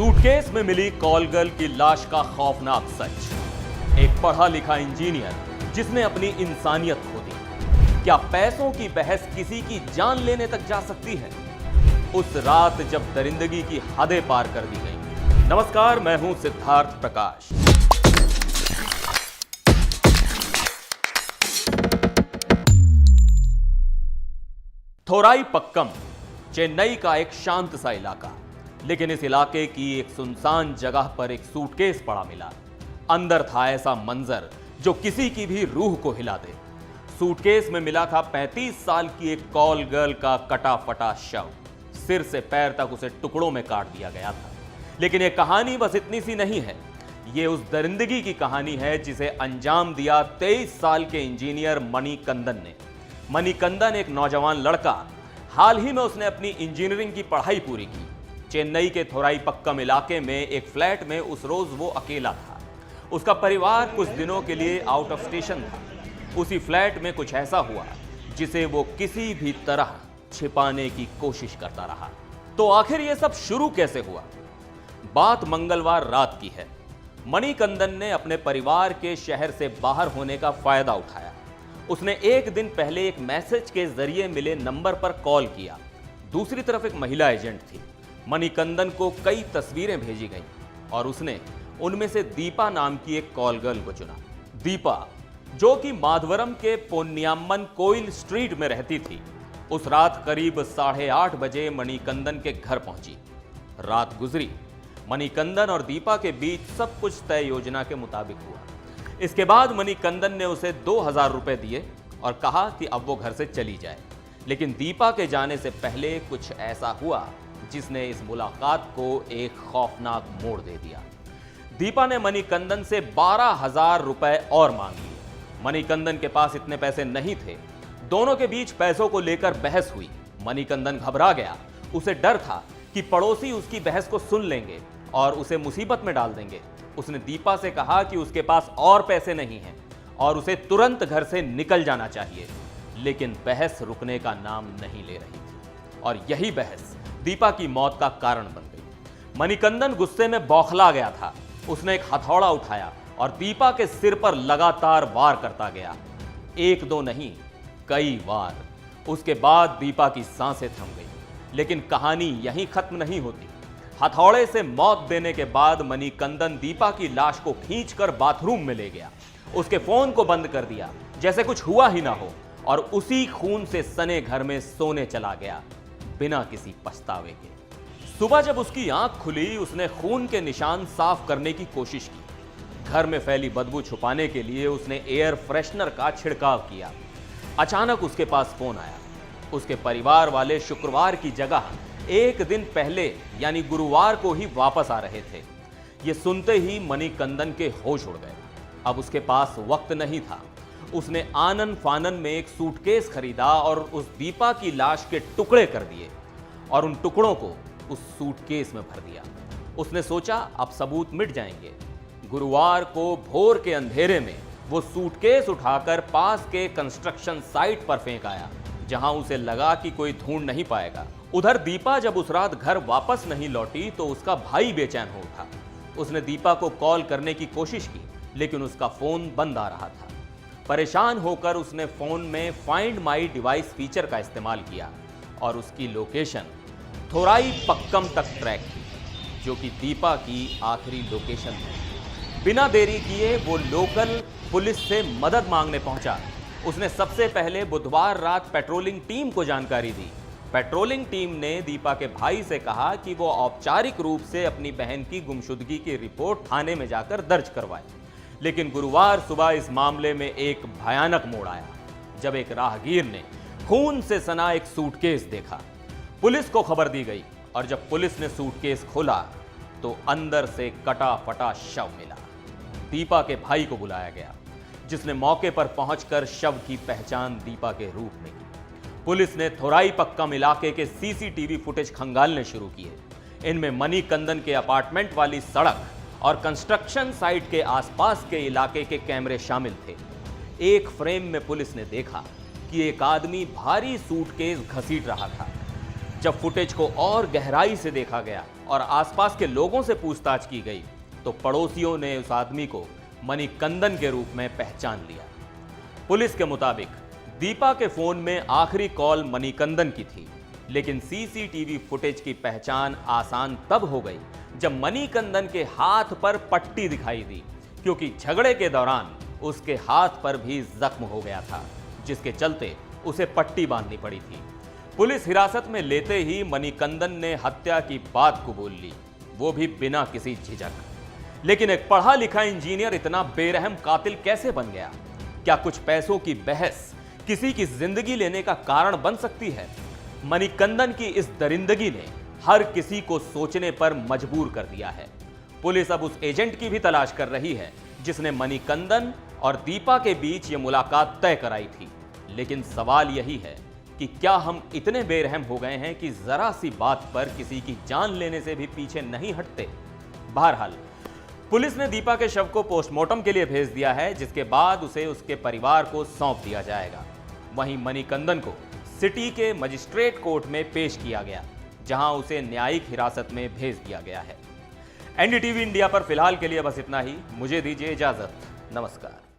Suitcase में मिली call girl की लाश का खौफनाक सच। एक पढ़ा लिखा इंजीनियर जिसने अपनी इंसानियत खो दी। क्या पैसों की बहस किसी की जान लेने तक जा सकती है? उस रात जब दरिंदगी की हदें पार कर दी गई। नमस्कार, मैं हूं सिद्धार्थ प्रकाश। थोराईपक्कम चेन्नई का एक शांत सा इलाका, लेकिन इस इलाके की एक सुनसान जगह पर एक सूटकेस पड़ा मिला। अंदर था ऐसा मंजर जो किसी की भी रूह को हिला दे। सूटकेस में मिला था 35 साल की एक कॉल गर्ल का कटा फटा शव। सिर से पैर तक उसे टुकड़ों में काट दिया गया था। लेकिन यह कहानी बस इतनी सी नहीं है। यह उस दरिंदगी की कहानी है जिसे अंजाम दिया 23 साल के इंजीनियर मणिकंदन ने। मणिकंदन एक नौजवान लड़का, हाल ही में उसने अपनी इंजीनियरिंग की पढ़ाई पूरी की। चेन्नई के थोराईपक्कम इलाके में एक फ्लैट में उस रोज वो अकेला था। उसका परिवार कुछ दिनों के लिए आउट ऑफ स्टेशन था। उसी फ्लैट में कुछ ऐसा हुआ जिसे वो किसी भी तरह छिपाने की कोशिश करता रहा। तो आखिर ये सब शुरू कैसे हुआ? बात मंगलवार रात की है। मणिकंदन ने अपने परिवार के शहर से बाहर होने का फायदा उठाया। उसने एक दिन पहले एक मैसेज के जरिए मिले नंबर पर कॉल किया। दूसरी तरफ एक महिला एजेंट थी। मणिकंदन को कई तस्वीरें भेजी गईं और उसने उनमें से दीपा नाम की एक कॉल गर्ल को चुना। दीपा, जो कि माधवरम के पोन्नियाम्मन कोइल स्ट्रीट में रहती थी, उस रात करीब 8:30 बजे मणिकंदन के घर पहुंची। रात गुजरी। मणिकंदन और दीपा के बीच सब कुछ तय योजना के मुताबिक हुआ। इसके बाद मणिकंदन ने उसे 2000 रुपए दिए और कहा कि अब वो घर से चली जाए। लेकिन दीपा के जाने से पहले कुछ ऐसा हुआ जिसने इस मुलाकात को एक खौफनाक मोड़ दे दिया। दीपा ने मणिकंदन से 12,000 रुपए और मांग लिए। मणिकंदन के पास इतने पैसे नहीं थे। दोनों के बीच पैसों को लेकर बहस हुई। मणिकंदन घबरा गया। उसे डर था कि पड़ोसी उसकी बहस को सुन लेंगे और उसे मुसीबत में डाल देंगे। उसने दीपा से कहा कि उसके पास और पैसे नहीं हैं और उसे तुरंत घर से निकल जाना चाहिए। लेकिन बहस रुकने का नाम नहीं ले रही थी और यही बहस दीपा की मौत का कारण बन गई। मणिकंदन गुस्से में बौखला गया था। उसने एक हथौड़ा उठाया और दीपा के सिर पर लगातार वार करता गया। एक दो नहीं, कई वार। उसके बाद दीपा की सांसें थम गई। लेकिन कहानी यहीं खत्म नहीं होती। हथौड़े से मौत देने के बाद मणिकंदन दीपा की लाश को खींचकर बाथरूम में ले गया। उसके फोन को बंद कर दिया जैसे कुछ हुआ ही ना हो और उसी खून से सने घर में सोने चला गया बिना किसी पछतावे के। सुबह जब उसकी आंख खुली, उसने खून के निशान साफ करने की कोशिश की। घर में फैली बदबू छुपाने के लिए उसने एयर फ्रेशनर का छिड़काव किया। अचानक उसके पास फोन आया। उसके परिवार वाले शुक्रवार की जगह एक दिन पहले यानी गुरुवार को ही वापस आ रहे थे। यह सुनते ही मणिकंदन के होश उड़ गए। अब उसके पास वक्त नहीं था। उसने आनन फानन में एक सूटकेस खरीदा और उस दीपा की लाश के टुकड़े कर दिए और उन टुकड़ों को उस सूटकेस में भर दिया। उसने सोचा अब सबूत मिट जाएंगे। गुरुवार को भोर के अंधेरे में वो सूटकेस उठाकर पास के कंस्ट्रक्शन साइट पर फेंक आया, जहां उसे लगा कि कोई ढूंढ नहीं पाएगा। उधर दीपा जब उस रात घर वापस नहीं लौटी तो उसका भाई बेचैन हो उठा। उसने दीपा को कॉल करने की कोशिश की, लेकिन उसका फोन बंद आ रहा था। परेशान होकर उसने फोन में फाइंड माई डिवाइस फीचर का इस्तेमाल किया और उसकी लोकेशन थोराईपक्कम तक ट्रैक की, जो कि दीपा की आखिरी लोकेशन थी। बिना देरी किए वो लोकल पुलिस से मदद मांगने पहुंचा। उसने सबसे पहले बुधवार रात पेट्रोलिंग टीम को जानकारी दी। पेट्रोलिंग टीम ने दीपा के भाई से कहा कि वो औपचारिक रूप से अपनी बहन की गुमशुदगी की रिपोर्ट थाने में जाकर दर्ज करवाए। लेकिन गुरुवार सुबह इस मामले में एक भयानक मोड़ आया, जब एक राहगीर ने खून से सना एक सूटकेस देखा। पुलिस को खबर दी गई और जब पुलिस ने सूटकेस खोला तो अंदर से कटा फटा शव मिला। दीपा के भाई को बुलाया गया, जिसने मौके पर पहुंचकर शव की पहचान दीपा के रूप में की। पुलिस ने थोराईपक्कम इलाके के सीसीटीवी फुटेज खंगालने शुरू किए। इनमें मणिकंदन के अपार्टमेंट वाली सड़क और कंस्ट्रक्शन साइट के आसपास के इलाके के कैमरे शामिल थे। एक फ्रेम में पुलिस ने देखा कि एक आदमी भारी सूटकेस घसीट रहा था। जब फुटेज को और गहराई से देखा गया और आसपास के लोगों से पूछताछ की गई तो पड़ोसियों ने उस आदमी को मणिकंदन के रूप में पहचान लिया। पुलिस के मुताबिक दीपा के फोन में आखिरी कॉल मणिकंदन की थी, लेकिन सीसीटीवी फुटेज की पहचान आसान तब हो गई जब मणिकंदन के हाथ पर पट्टी दिखाई दी, क्योंकि झगड़े के दौरान उसके हाथ पर भी जख्म हो गया था, जिसके चलते उसे पट्टी बांधनी पड़ी थी। पुलिस हिरासत में लेते ही मणिकंदन ने हत्या की बात कबूल ली, वो भी बिना किसी झिझक। लेकिन एक पढ़ा लिखा इंजीनियर इतना बेरहम कातिल कैसे बन गया? क्या कुछ पैसों की बहस किसी की जिंदगी लेने का कारण बन सकती है? मणिकंदन की इस दरिंदगी ने हर किसी को सोचने पर मजबूर कर दिया है। पुलिस अब उस एजेंट की भी तलाश कर रही है जिसने मणिकंदन और दीपा के बीच ये मुलाकात तय कराई थी। लेकिन सवाल यही है कि क्या हम इतने बेरहम हो गए हैं कि जरा सी बात पर किसी की जान लेने से भी पीछे नहीं हटते? बहरहाल पुलिस ने दीपा के शव को पोस्टमार्टम के लिए भेज दिया है, जिसके बाद उसे उसके परिवार को सौंप दिया जाएगा। वहीं मणिकंदन को सिटी के मजिस्ट्रेट कोर्ट में पेश किया गया, जहां उसे न्यायिक हिरासत में भेज दिया गया है। एनडीटीवी इंडिया पर फिलहाल के लिए बस इतना ही। मुझे दीजिए इजाजत। नमस्कार।